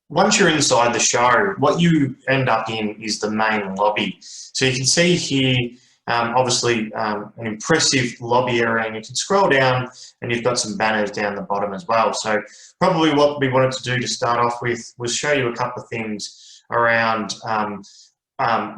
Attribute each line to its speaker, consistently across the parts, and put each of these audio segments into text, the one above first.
Speaker 1: once you're inside the show, what you end up in is the main lobby. So you can see here, obviously, an impressive lobby area, and you can scroll down and you've got some banners down the bottom as well. So probably what we wanted to do to start off with was show you a couple of things around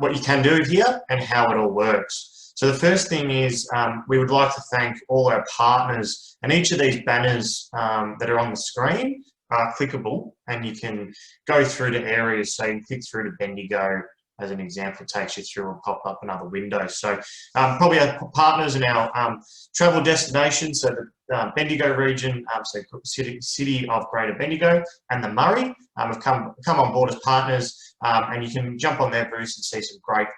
Speaker 1: what you can do here and how it all works. So the first thing is we would like to thank all our partners, and each of these banners that are on the screen are clickable, and you can go through to areas. So you can click through to Bendigo as an example, takes you through or pop up another window. So probably our partners in our travel destinations, so the Bendigo region, so city of Greater Bendigo and the Murray have come on board as partners, and you can jump on their booths and see some great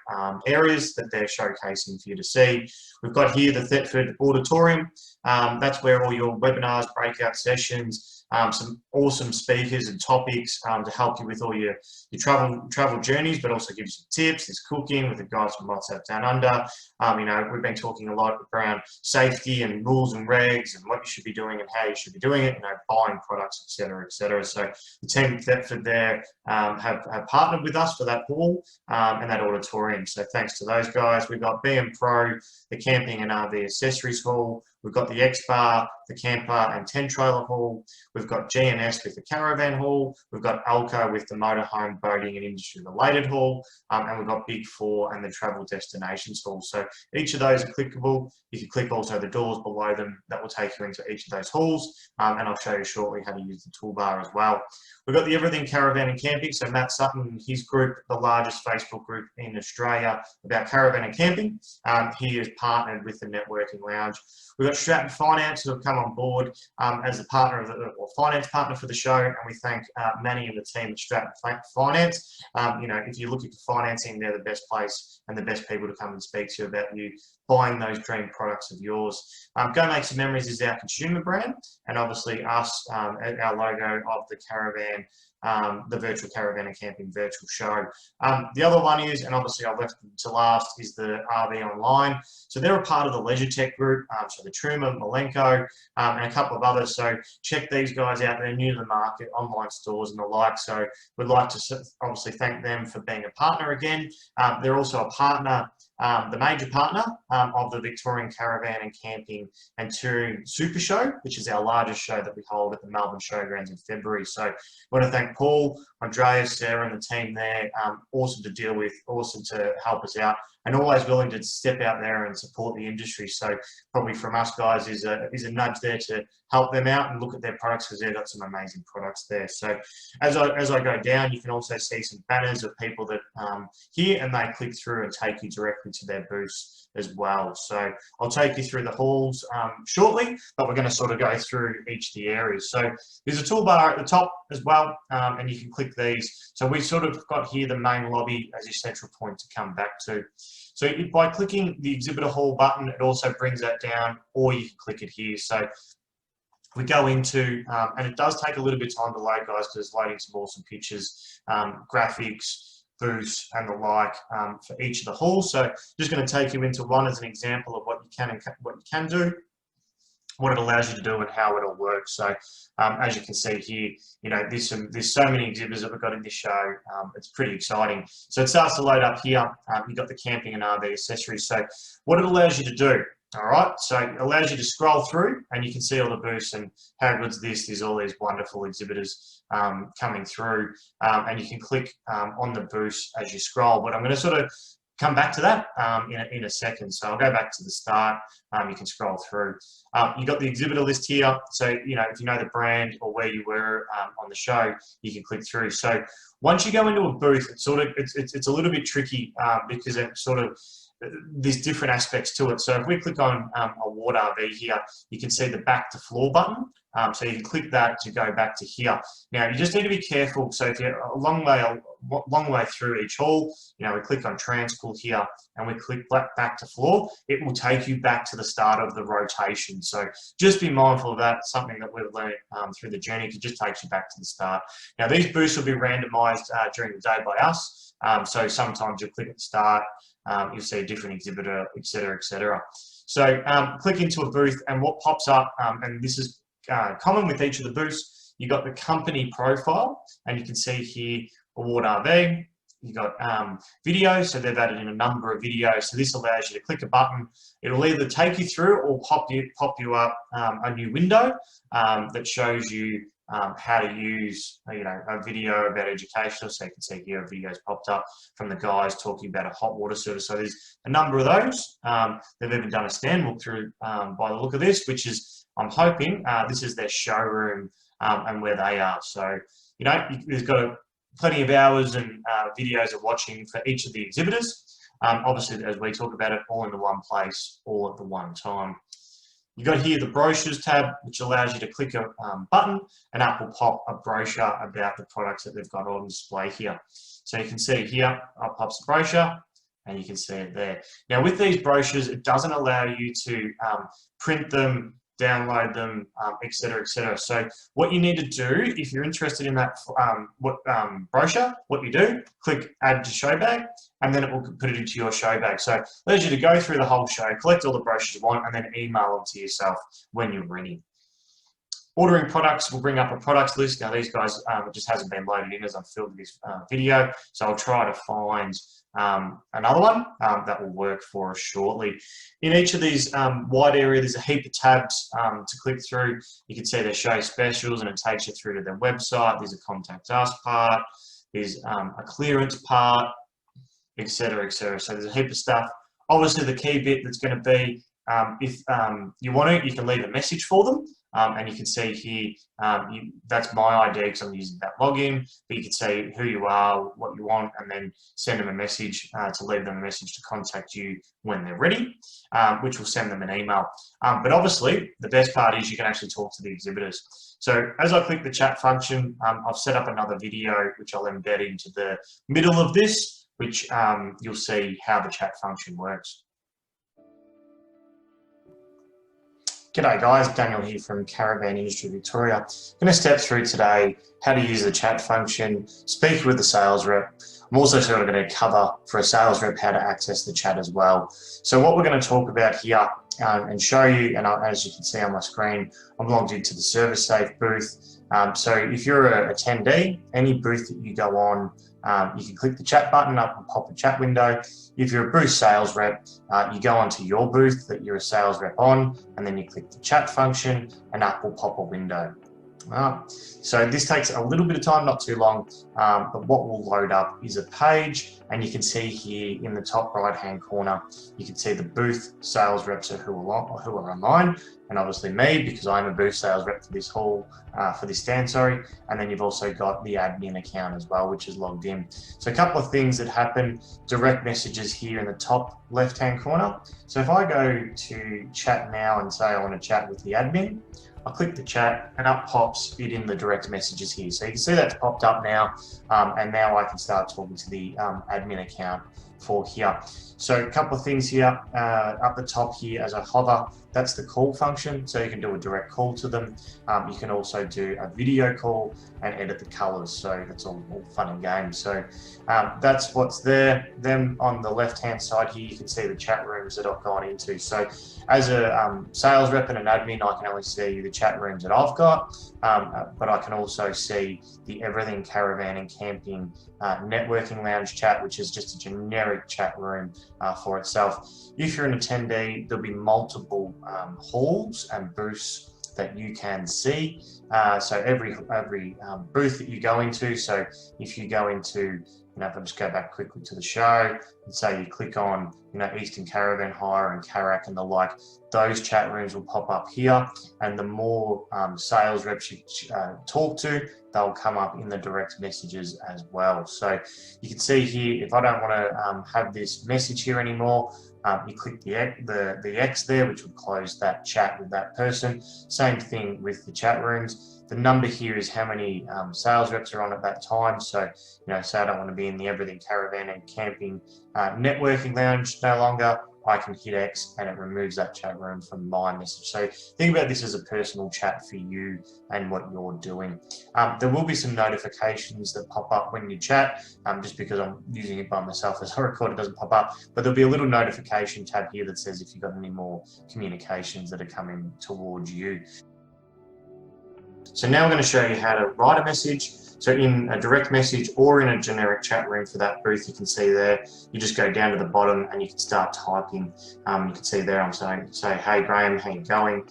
Speaker 1: areas that they're showcasing for you to see. We've got here the Thetford Auditorium. That's where all your webinars, breakout sessions, some awesome speakers and topics to help you with all your travel journeys, but also give you some tips. There's cooking with the guys from WhatsApp Down Under. You know, we've been talking a lot around safety and rules and regs and what you should be doing and how you should be doing it, you know, buying products, etc., etc. So the team at Thetford there have partnered with us for that hall and that auditorium. So thanks to those guys. We've got BM Pro, the camping and RV accessories hall. We've got the X Bar, the camper and tent trailer hall. We've got GNS with the caravan hall. We've got Alco with the motorhome, boating and industry related hall. And we've got Big Four and the travel destinations hall. So each of those are clickable. You can click also the doors below them that will take you into each of those halls. And I'll show you shortly how to use the toolbar as well. We've got the Everything Caravan and Camping. So Matt Sutton and his group, the largest Facebook group in Australia about caravan and camping. He has partnered with the Networking Lounge. We've got Stratton Finance who have come on board as a partner of or finance partner for the show, and we thank Manny and the team at Stratton Finance. You know, if you're looking for financing, they're the best place and the best people to come and speak to you about you buying those dream products of yours. Go Make Some Memories is our consumer brand, and obviously us, our logo of the caravan, the virtual caravan and camping virtual show. The other one is, and obviously I left to last, is the RV Online. So they're a part of the Leisure Tech group, so the Truma, Malenko, and a couple of others. So check these guys out. They're new to the market, online stores and the like. So we'd like to obviously thank them for being a partner again. They're also a partner, the major partner of the Victorian Caravan and Camping and Touring Super Show, which is our largest show that we hold at the Melbourne Showgrounds in February. So I want to thank Paul, Andreas, Sarah and the team there. Awesome to deal with, awesome to help us out, and always willing to step out there and support the industry. So probably from us guys is a nudge there to help them out and look at their products, because they've got some amazing products there. So as I go down, you can also see some banners of people that here, and they click through and take you directly to their booths as well. So I'll take you through the halls shortly, but we're going to sort of go through each of the areas. So there's a toolbar at the top as well, and you can click these. So we sort of got here the main lobby as your central point to come back to. So by clicking the exhibitor hall button, it also brings that down, or you can click it here. So we go into, and it does take a little bit of time to load, guys, because it's loading some awesome pictures, graphics, booths, and the like for each of the halls. So just going to take you into one as an example of what you can do, what it allows you to do, and how it all works. So as you can see here, you know, there's so many exhibitors that we've got in this show. It's pretty exciting. So it starts to load up here. You've got the camping and RV accessories. So what it allows you to do, all right, so it allows you to scroll through and you can see all the booths and how good's this. There's all these wonderful exhibitors coming through, and you can click on the booths as you scroll. But I'm going to sort of come back to that in a second. So I'll go back to the start. You can scroll through. You've got the exhibitor list here. So, you know, if you know the brand or where you were on the show, you can click through. So once you go into a booth, it's a little bit tricky because it sort of, there's different aspects to it. So if we click on a Ward RV here, you can see the back to floor button. So you can click that to go back to here. Now you just need to be careful. So if you're a long way through each hall, you know, we click on Transcool here and we click back to floor, it will take you back to the start of the rotation. So just be mindful of that. It's something that we've learned through the journey. It just takes you back to the start. Now these booths will be randomized during the day by us. So sometimes you'll click at the start, you'll see a different exhibitor, etc., etc. So click into a booth, and what pops up, and this is common with each of the booths, you got the company profile, and you can see here Award RV. You got videos, so they've added in a number of videos. So this allows you to click a button. It'll either take you through or pop you up a new window that shows you how to use a video about educational. So you can see here videos popped up from the guys talking about a hot water service. So there's a number of those. They've even done a stand walk through by the look of this, which is, I'm hoping, this is their showroom and where they are. So there's got plenty of hours and videos of watching for each of the exhibitors. Obviously, as we talk about it, all in the one place, all at the one time. You've got here the brochures tab, which allows you to click a button and up will pop a brochure about the products that they've got on display here. So you can see here, up pops the brochure, and you can see it there. Now with these brochures, it doesn't allow you to print them, download them, etc., etc. So what you need to do, if you're interested in that brochure, what you do, click Add to Show Bag, and then it will put it into your show bag. So it allows you to go through the whole show, collect all the brochures you want, and then email them to yourself when you're ready. Ordering products will bring up a products list. Now these guys, it just hasn't been loaded in as I've filmed this video, so I'll try to find another one that will work for us shortly. In each of these wide area, there's a heap of tabs to click through. You can see their show specials, and it takes you through to their website. There's a contact us part, there's a clearance part, etc., etc. So there's a heap of stuff. Obviously, the key bit that's going to be, if you want to, you can leave a message for them. And you can see here, that's my ID because I'm using that login, but you can see who you are, what you want, and then send them a message to leave them a message to contact you when they're ready, which will send them an email. But obviously, the best part is you can actually talk to the exhibitors. So as I click the chat function, I've set up another video, which I'll embed into the middle of this, which you'll see how the chat function works. G'day guys, Daniel here from Caravan Industry Victoria. I'm going to step through today how to use the chat function, speak with the sales rep. I'm also sort of going to cover for a sales rep how to access the chat as well. So what we're going to talk about here and show you, and as you can see on my screen, I'm logged into the ServiceSafe booth. So if you're an attendee, any booth that you go on, you can click the chat button up and pop a chat window. If you're a booth sales rep, you go onto your booth that you're a sales rep on, and then you click the chat function and up will pop a window. So this takes a little bit of time, not too long, but what will load up is a page, and you can see here in the top right hand corner, you can see the booth sales reps who are online, and obviously me because I'm a booth sales rep for this hall, for this stand, sorry. And then you've also got the admin account as well, which is logged in. So a couple of things that happen, direct messages here in the top left hand corner. So if I go to chat now and say I want to chat with the admin, I'll click the chat and up pops it in the direct messages here. So you can see that's popped up now, and now I can start talking to the admin account for here. So a couple of things here, up the top here as I hover, that's the call function. So you can do a direct call to them. You can also do a video call and edit the colors. So that's all fun and games. So that's what's there. Then on the left-hand side here, you can see the chat rooms that I've gone into. So as a sales rep and an admin, I can only see the chat rooms that I've got, but I can also see the Everything Caravan and Camping Networking Lounge chat, which is just a generic chat room for itself. If you're an attendee, there'll be multiple halls and booths that you can see. So every booth that you go into, so if you go into, if I just go back quickly to the show and say you click on, Eastern Caravan Hire and Carac and the like, those chat rooms will pop up here, and the more sales reps you talk to, they'll come up in the direct messages as well. So you can see here, if I don't want to have this message here anymore, you click the X there, which will close that chat with that person. Same thing with the chat rooms. The number here is how many sales reps are on at that time. So, say I don't want to be in the Everything Caravan and Camping Networking Lounge no longer, I can hit X and it removes that chat room from my message. So think about this as a personal chat for you and what you're doing. There will be some notifications that pop up when you chat, just because I'm using it by myself as I record, it doesn't pop up, but there'll be a little notification tab here that says if you've got any more communications that are coming towards you. So now I'm going to show you how to write a message. So in a direct message or in a generic chat room for that booth, you can see there, you just go down to the bottom and you can start typing. You can see there I'm saying, hey Graham, how you going?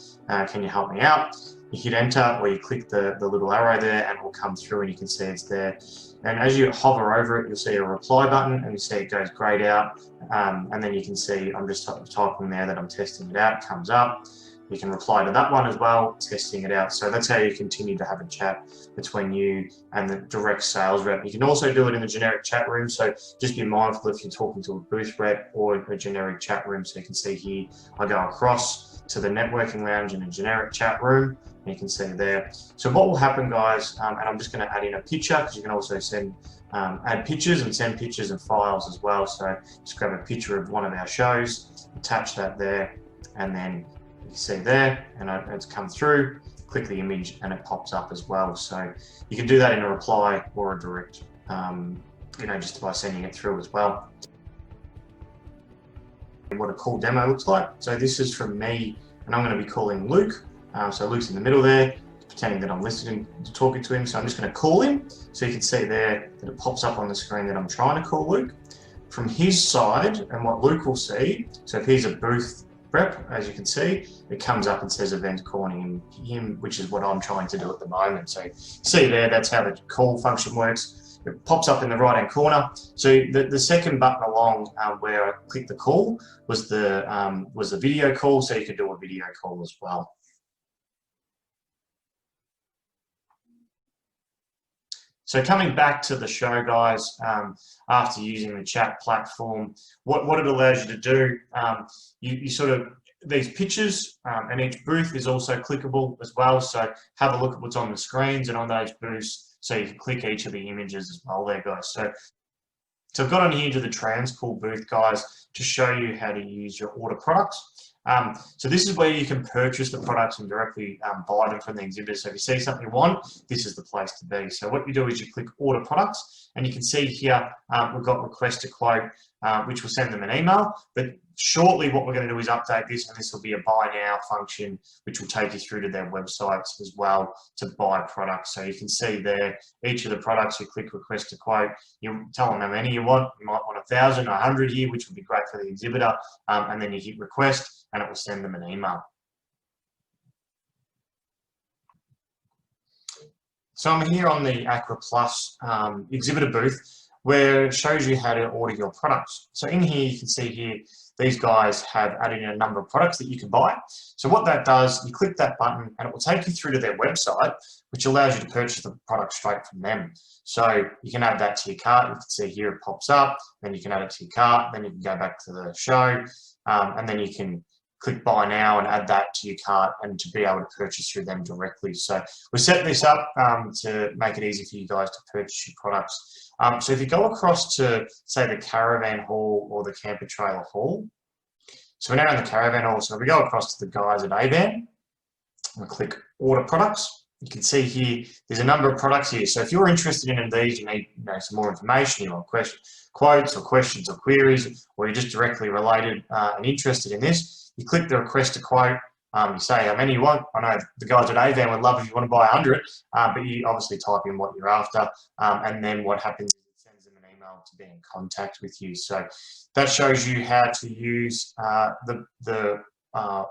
Speaker 1: Can you help me out? You hit enter or you click the little arrow there and it will come through and you can see it's there. And as you hover over it, you'll see a reply button and you see it goes grayed out. And then you can see I'm just typing there that I'm testing it out, it comes up. You can reply to that one as well, testing it out. So that's how you continue to have a chat between you and the direct sales rep. You can also do it in the generic chat room. So just be mindful if you're talking to a booth rep or a generic chat room. So you can see here, I go across to the networking lounge in a generic chat room. And you can see there. So what will happen, guys, and I'm just going to add in a picture because you can also send add pictures and send pictures and files as well. So just grab a picture of one of our shows, attach that there, and then you see there, and it's come through, click the image and it pops up as well. So you can do that in a reply or a direct, just by sending it through as well. What a cool demo looks like. So this is from me, and I'm going to be calling Luke. So Luke's in the middle there, pretending that I'm listening to talking to him. So I'm just going to call him. So you can see there that it pops up on the screen that I'm trying to call Luke. From his side, and what Luke will see, so if he's a booth rep, as you can see, it comes up and says event calling him, which is what I'm trying to do at the moment. So see there, that's how the call function works. It pops up in the right hand corner. So the second button along where I clicked the call was the video call, so you could do a video call as well. So coming back to the show, guys, after using the chat platform, what it allows you to do, you sort of, these pictures, and each booth is also clickable as well. So have a look at what's on the screens and on those booths, so you can click each of the images as well there, guys. So I've got on here to the Transcool booth, guys, to show you how to use your order products. So this is where you can purchase the products and directly buy them from the exhibitor. So if you see something you want, this is the place to be. So what you do is you click order products, and you can see here we've got request a quote, which will send them an email. But shortly what we're going to do is update this, and this will be a buy now function, which will take you through to their websites as well to buy products. So you can see there each of the products, you click request a quote, you tell them how many you want. You might want 1,000 or 100 here, which would be great for the exhibitor, and then you hit request and it will send them an email. So I'm here on the Aqua Plus exhibitor booth, where it shows you how to order your products. So in here, you can see here, these guys have added in a number of products that you can buy. So what that does, you click that button and it will take you through to their website, which allows you to purchase the product straight from them. So you can add that to your cart. You can see here it pops up, then you can add it to your cart, then you can go back to the show, and then you can click buy now and add that to your cart and to be able to purchase through them directly. So we set this up to make it easy for you guys to purchase your products. So if you go across to, say, the caravan hall or the camper trailer hall, so we're now in the caravan hall, so if we go across to the guys at Avan, and click order products, you can see here, there's a number of products here. So if you're interested in these, you need some more information, you want quotes or questions or queries, or you're just directly related and interested in this, you click the request a quote, you say how many you want. I know the guys at Avan would love if you want to buy 100, but you obviously type in what you're after, and then what happens is it sends them an email to be in contact with you. So that shows you how to use the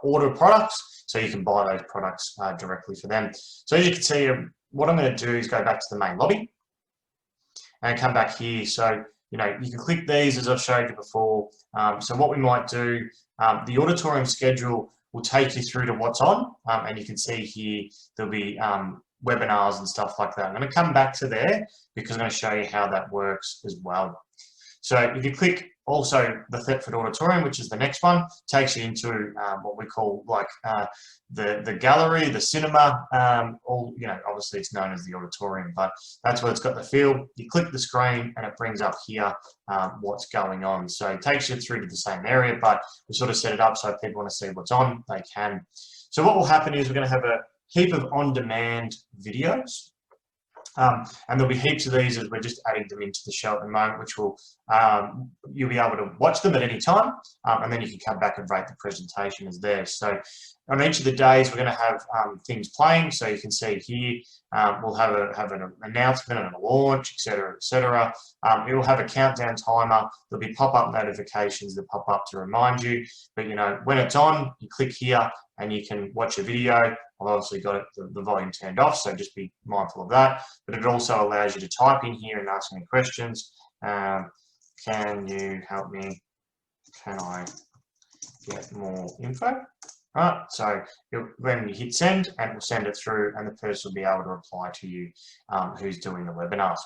Speaker 1: order products, so you can buy those products directly for them. So as you can see, what I'm going to do is go back to the main lobby and come back here. So you can click these as I've showed you before. So what we might do, the auditorium schedule will take you through to what's on, and you can see here there'll be webinars and stuff like that. I'm going to come back to there because I'm going to show you how that works as well. So if you click also the Thetford Auditorium, which is the next one, takes you into what we call like the gallery, the cinema, obviously it's known as the auditorium, but that's where it's got the field. You click the screen and it brings up here what's going on. So it takes you through to the same area, but we sort of set it up so if people want to see what's on, they can. So what will happen is we're going to have a heap of on-demand videos. And there'll be heaps of these as we're just adding them into the show at the moment, which will you'll be able to watch them at any time, and then you can come back and rate the presentation as there. So on each of the days, we're going to have things playing. So you can see here, we'll have an announcement and a launch, etc., etc. It will have a countdown timer. There'll be pop-up notifications that pop up to remind you. But when it's on, you click here and you can watch a video. I've obviously got the volume turned off, so just be mindful of that. But it also allows you to type in here and ask any questions. Can you help me? Can I get more info? Right, so when you hit send, and it will send it through, and the person will be able to reply to you who's doing the webinars.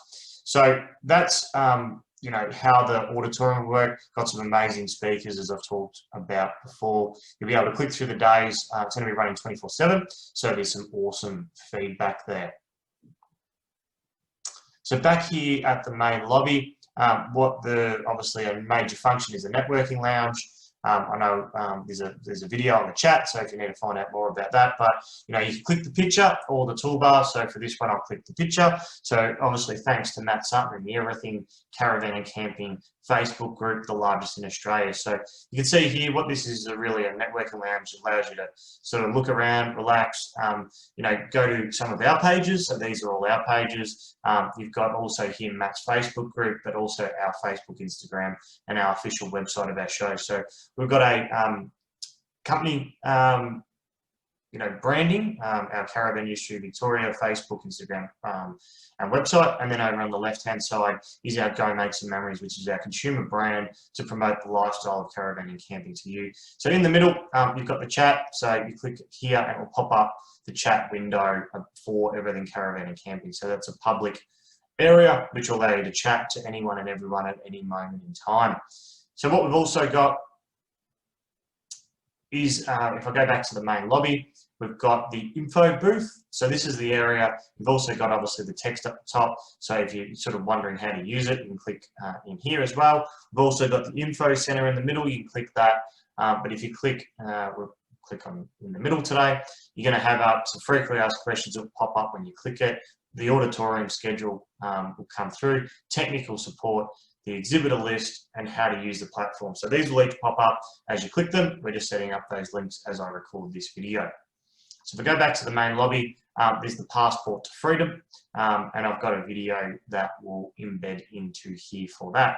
Speaker 1: So that's how the auditorium will work. Got some amazing speakers, as I've talked about before. You'll be able to click through the days. It's going to be running 24/7, so there's some awesome feedback there. So back here at the main lobby, obviously a major function is the networking lounge. I know there's a video on the chat, so if you need to find out more about that, but you can click the picture or the toolbar. So for this one, I'll click the picture. So obviously, thanks to Matt Sutton and the Everything Caravan and Camping Facebook group, the largest in Australia. So you can see here what this is really a networking lounge. It allows you to sort of look around, relax, go to some of our pages. So these are all our pages. You've got also here Matt's Facebook group, but also our Facebook, Instagram, and our official website of our show. So we've got a company, branding, our Caravan Industry Victoria, Facebook, Instagram, and website. And then over on the left-hand side is our Go Make Some Memories, which is our consumer brand to promote the lifestyle of caravan and camping to you. So in the middle, you've got the chat. So you click here and it will pop up the chat window for Everything Caravan and Camping. So that's a public area which will allow you to chat to anyone and everyone at any moment in time. So what we've also got is, if I go back to the main lobby, we've got the info booth. So this is the area. We've also got obviously the text up the top. So if you're sort of wondering how to use it, you can click in here as well. We've also got the info center in the middle. You can click that. But if you click, we'll click on in the middle today, you're going to have up some frequently asked questions that will pop up when you click it. The auditorium schedule will come through, technical support, the exhibitor list, and how to use the platform. So these will each pop up as you click them. We're just setting up those links as I record this video. So if we go back to the main lobby, there's the Passport to Freedom, and I've got a video that will embed into here for that.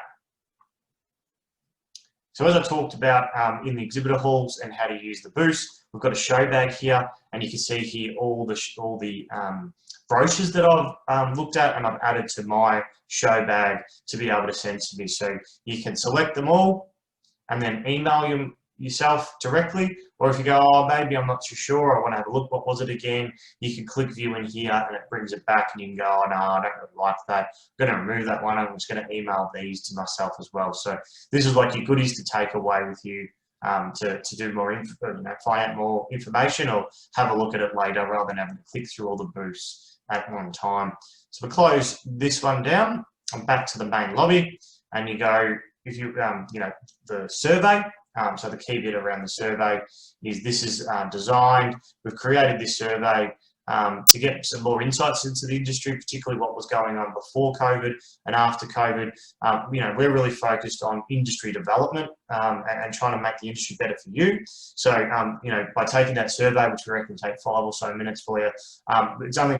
Speaker 1: So as I talked about in the exhibitor halls and how to use the booth, we've got a show bag here, and you can see here all the brochures that I've looked at and I've added to my show bag to be able to send to me. So you can select them all and then email them yourself directly, or if you go, oh, maybe I'm not too sure, I want to have a look, what was it again? You can click view in here and it brings it back and you can go, oh no, I don't really like that. I'm going to remove that one. I'm just going to email these to myself as well. So this is like your goodies to take away with you to do more, find out more information or have a look at it later rather than having to click through all the booths at one time. So we close this one down. I'm back to the main lobby, and you go, if you, the survey. So the key bit around the survey is this is designed. We've created this survey to get some more insights into the industry, particularly what was going on before COVID and after COVID. We're really focused on industry development and trying to make the industry better for you. So, by taking that survey, which we reckon will take 5 or so minutes for you, it's only